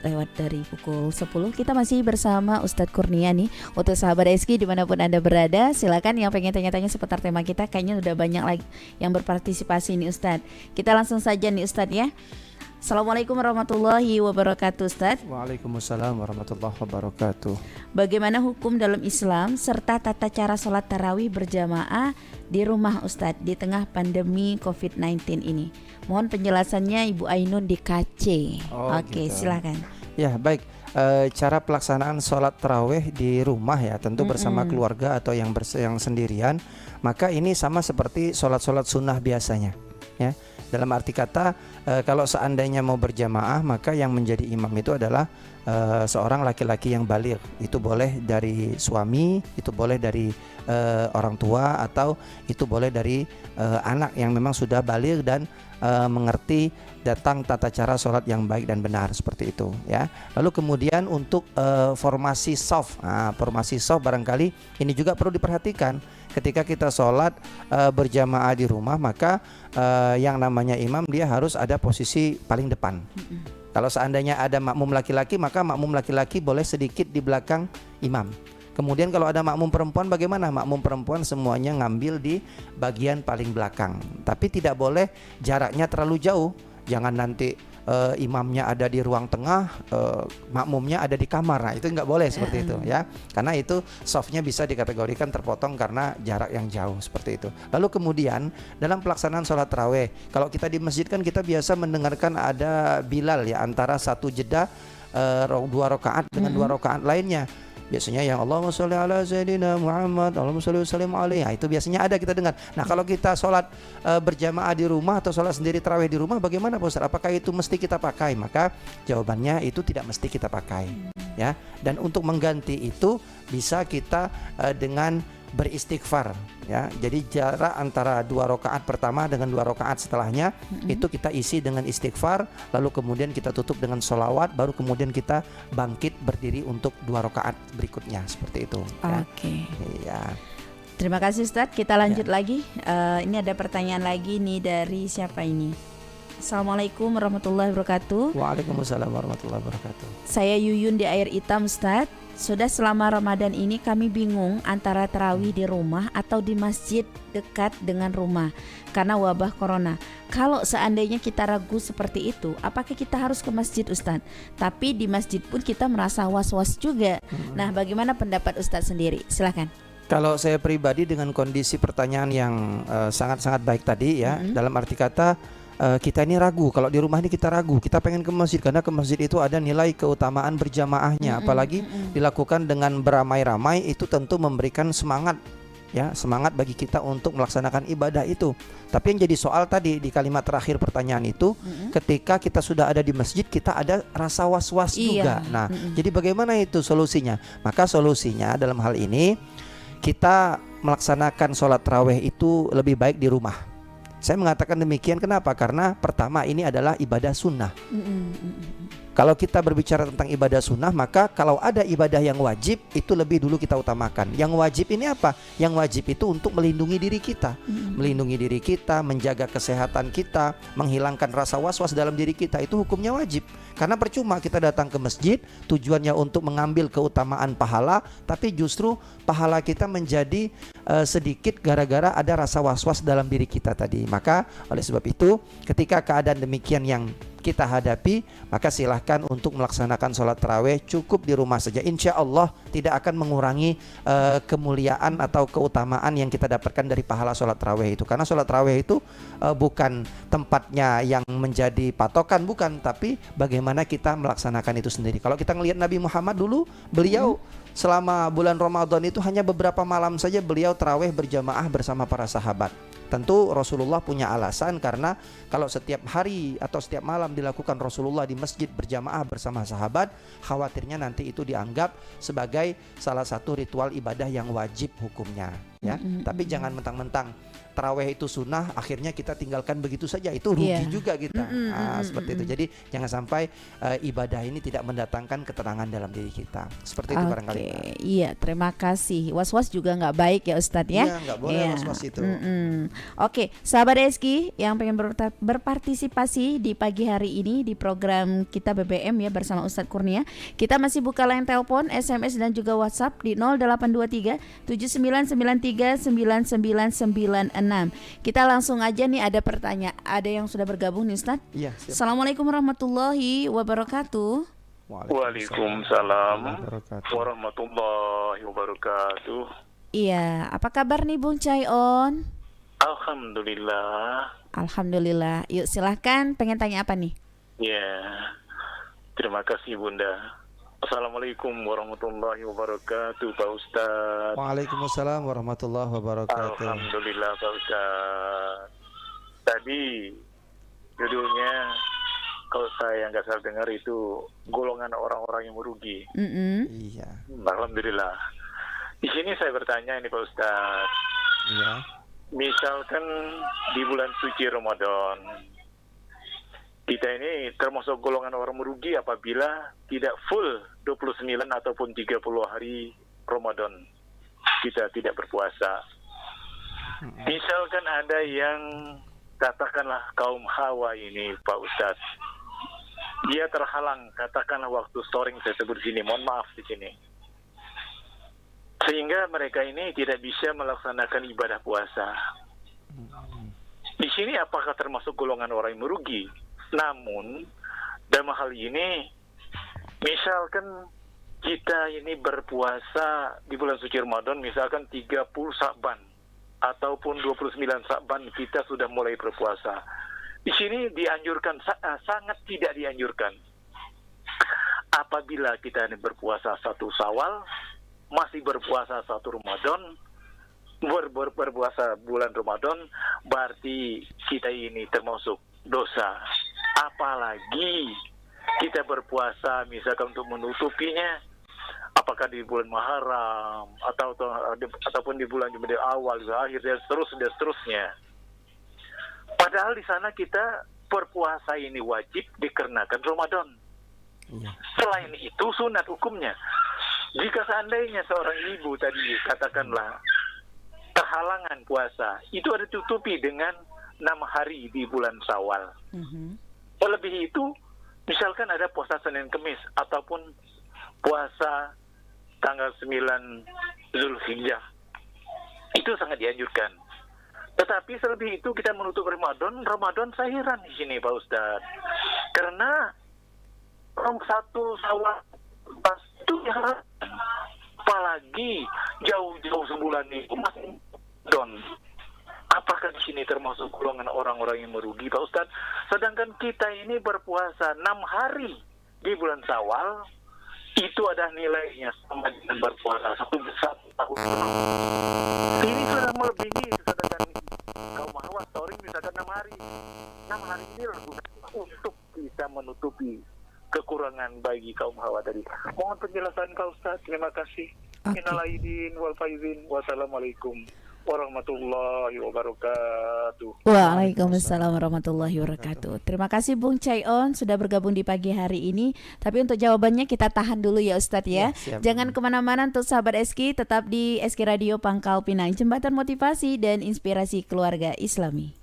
lewat dari pukul 10. Kita masih bersama Ustadz Kurnia nih. Untuk sahabat SK dimanapun Anda berada, silakan yang pengen tanya-tanya seputar tema kita. Kayaknya udah banyak lagi yang berpartisipasi nih Ustadz. Kita langsung saja nih Ustadz ya. Assalamualaikum warahmatullahi wabarakatuh Ustadz. Waalaikumsalam warahmatullahi wabarakatuh. Bagaimana hukum dalam Islam serta tata cara sholat tarawih berjamaah di rumah Ustadz di tengah pandemi COVID-19 ini? Mohon penjelasannya Ibu Ainun di KC. Oke, Gitu. silakan. Ya baik, cara pelaksanaan sholat tarawih di rumah ya tentu bersama keluarga atau yang sendirian. Maka ini sama seperti sholat sunnah biasanya ya. Dalam arti kata kalau seandainya mau berjamaah maka yang menjadi imam itu adalah seorang laki-laki yang baligh. Itu boleh dari suami, itu boleh dari orang tua, atau itu boleh dari anak yang memang sudah baligh dan mengerti datang tata cara sholat yang baik dan benar seperti itu ya. Lalu kemudian untuk formasi shaf, formasi shaf barangkali ini juga perlu diperhatikan ketika kita sholat berjamaah di rumah. Maka yang namanya imam dia harus ada posisi paling depan. Kalau seandainya ada makmum laki-laki maka makmum laki-laki boleh sedikit di belakang imam. Kemudian kalau ada makmum perempuan bagaimana? Makmum perempuan semuanya ngambil di bagian paling belakang. Tapi tidak boleh jaraknya terlalu jauh. Jangan nanti imamnya ada di ruang tengah, makmumnya ada di kamar. Nah itu nggak boleh seperti itu ya. Karena itu softnya bisa dikategorikan terpotong karena jarak yang jauh seperti itu. Lalu kemudian dalam pelaksanaan sholat tarawih, kalau kita di masjid kan kita biasa mendengarkan ada Bilal ya, antara satu jeda 2 rakaat dengan 2 rakaat lainnya. Biasanya yang Allahumma sholli ala Sayyidina Muhammad, Allahumma sholli wa sallim alaihi. Itu biasanya ada kita dengar. Nah kalau kita sholat berjamaah di rumah atau sholat sendiri tarawih di rumah, bagaimana Pak Ustaz? Apakah itu mesti kita pakai? Maka jawabannya itu tidak mesti kita pakai ya. Dan untuk mengganti itu bisa kita dengan beristighfar ya. Jadi jarak antara 2 rakaat pertama dengan 2 rakaat setelahnya itu kita isi dengan istighfar, lalu kemudian kita tutup dengan sholawat, baru kemudian kita bangkit berdiri untuk 2 rakaat berikutnya seperti itu ya. Oke. Ya. Terima kasih Ustadz. Kita lanjut lagi. Ini ada pertanyaan lagi nih dari siapa ini? Assalamualaikum warahmatullahi wabarakatuh. Waalaikumsalam warahmatullahi wabarakatuh. Saya Yuyun di Air Hitam Ustadz. Sudah selama Ramadan ini kami bingung antara tarawih di rumah atau di masjid dekat dengan rumah karena wabah corona. Kalau seandainya kita ragu seperti itu, apakah kita harus ke masjid Ustadz? Tapi di masjid pun kita merasa was-was juga. Nah bagaimana pendapat Ustadz sendiri? Silakan. Kalau saya pribadi dengan kondisi pertanyaan yang sangat-sangat baik tadi ya, dalam arti kata kita ini ragu, kalau di rumah ini kita ragu, kita pengen ke masjid karena ke masjid itu ada nilai keutamaan berjamaahnya, apalagi dilakukan dengan beramai-ramai, itu tentu memberikan semangat ya, semangat bagi kita untuk melaksanakan ibadah itu. Tapi yang jadi soal tadi di kalimat terakhir pertanyaan itu, ketika kita sudah ada di masjid kita ada rasa was-was juga. Nah, jadi bagaimana itu solusinya? Maka solusinya dalam hal ini kita melaksanakan sholat tarawih itu lebih baik di rumah. Saya mengatakan demikian kenapa? Karena pertama ini adalah ibadah sunnah. Kalau kita berbicara tentang ibadah sunnah, maka kalau ada ibadah yang wajib itu lebih dulu kita utamakan. Yang wajib ini apa? Yang wajib itu untuk melindungi diri kita, melindungi diri kita, menjaga kesehatan kita, menghilangkan rasa was-was dalam diri kita. Itu hukumnya wajib. Karena percuma kita datang ke masjid tujuannya untuk mengambil keutamaan pahala, tapi justru pahala kita menjadi sedikit gara-gara ada rasa was-was dalam diri kita tadi. Maka oleh sebab itu ketika keadaan demikian yang kita hadapi, maka silahkan untuk melaksanakan sholat tarawih cukup di rumah saja. Insya Allah tidak akan mengurangi kemuliaan atau keutamaan yang kita dapatkan dari pahala sholat tarawih itu. Karena sholat tarawih itu bukan tempatnya yang menjadi patokan, bukan, tapi bagaimana kita melaksanakan itu sendiri. Kalau kita ngelihat Nabi Muhammad dulu, beliau selama bulan Ramadan itu hanya beberapa malam saja beliau tarawih berjamaah bersama para sahabat. Tentu Rasulullah punya alasan, karena kalau setiap hari atau setiap malam dilakukan Rasulullah di masjid berjamaah bersama sahabat, khawatirnya nanti itu dianggap sebagai salah satu ritual ibadah yang wajib hukumnya ya. Tapi jangan mentang-mentang taraweh itu sunnah, akhirnya kita tinggalkan begitu saja, itu rugi juga kita. Seperti itu. Jadi jangan sampai ibadah ini tidak mendatangkan ketenangan dalam diri kita. Seperti itu barangkali. Iya, terima kasih. Was-was juga nggak baik ya Ustadz ya. Iya, nggak boleh was-was itu. Oke, sahabat Eski yang pengen berpartisipasi di pagi hari ini di program kita BBM ya bersama Ustadz Kurnia, kita masih buka line telepon, SMS dan juga WhatsApp di 0823 7993 9996. Kita langsung aja nih, ada pertanyaan, ada yang sudah bergabung nih Ustadz. Iya, siap. Assalamualaikum warahmatullahi wabarakatuh. Waalaikumsalam warahmatullahi wabarakatuh. Iya, apa kabar nih Bung Caion? Alhamdulillah. Alhamdulillah. Yuk silahkan, pengen tanya apa nih? Ya, terima kasih Bunda. Assalamualaikum warahmatullahi wabarakatuh Pak Ustadz. Waalaikumsalam warahmatullahi wabarakatuh. Alhamdulillah Pak Ustadz. Tadi judulnya, kalau saya nggak salah dengar, itu golongan orang-orang yang merugi. Iya. Alhamdulillah. Di sini saya bertanya ini Pak Ustadz. Iya. Misalkan di bulan suci Ramadan, kita ini termasuk golongan orang merugi apabila tidak full 29 ataupun 30 hari Ramadan kita tidak berpuasa. Misalkan ada yang, katakanlah kaum Hawa ini Pak Ustadz, dia terhalang, katakanlah waktu storing saya sebut di sini, mohon maaf di sini, sehingga mereka ini tidak bisa melaksanakan ibadah puasa. Di sini apakah termasuk golongan orang yang merugi? Namun dalam hal ini, misalkan kita ini berpuasa di bulan suci Ramadan, misalkan 30 Sa'ban ataupun 29 Sa'ban kita sudah mulai berpuasa. Di sini dianjurkan, sangat tidak dianjurkan. Apabila kita ini berpuasa 1 Syawal, masih berpuasa 1 Ramadan, berpuasa bulan Ramadan, berarti kita ini termasuk dosa. Apalagi kita berpuasa misalkan untuk menutupinya, apakah di bulan Muharram ataupun di bulan Jumat awal, akhir dan seterusnya. Padahal di sana kita berpuasa ini wajib dikarenakan Ramadan. Selain itu sunat hukumnya. Jika seandainya seorang ibu tadi katakanlah terhalangan puasa, itu ada ditutupi dengan 6 hari di bulan Syawal. Lebih itu, misalkan ada puasa Senin Kemis ataupun puasa tanggal 9 Zulhijjah, itu sangat dianjurkan. Tetapi selebih itu kita menutup Ramadan saya heran di sini Pak Ustadz. Karena 1 Syawal pas itu diharapkan, apalagi jauh-jauh sebulan itu masih Ramadan. Apakah di sini termasuk golongan orang-orang yang merugi Pak Ustadz? Sedangkan kita ini berpuasa 6 hari di bulan Syawal, itu ada nilainya sama dengan berpuasa satu tahun. Ini sudah melebihi, sedangkan kaum Hawa storing misalkan 6 hari. 6 hari ini untuk bisa menutupi kekurangan bagi kaum Hawa tadi. Mohon penjelasan Pak Ustadz. Terima kasih. Minal aidin wal faizin. Wassalamualaikum warahmatullahi wabarakatuh. Waalaikumsalam warahmatullahi wabarakatuh. Terima kasih Bung Caion sudah bergabung di pagi hari ini. Tapi untuk jawabannya kita tahan dulu ya Ustadz ya. Jangan kemana-mana untuk sahabat Eski, tetap di Eski Radio Pangkal Pinang, jembatan motivasi dan inspirasi keluarga Islami.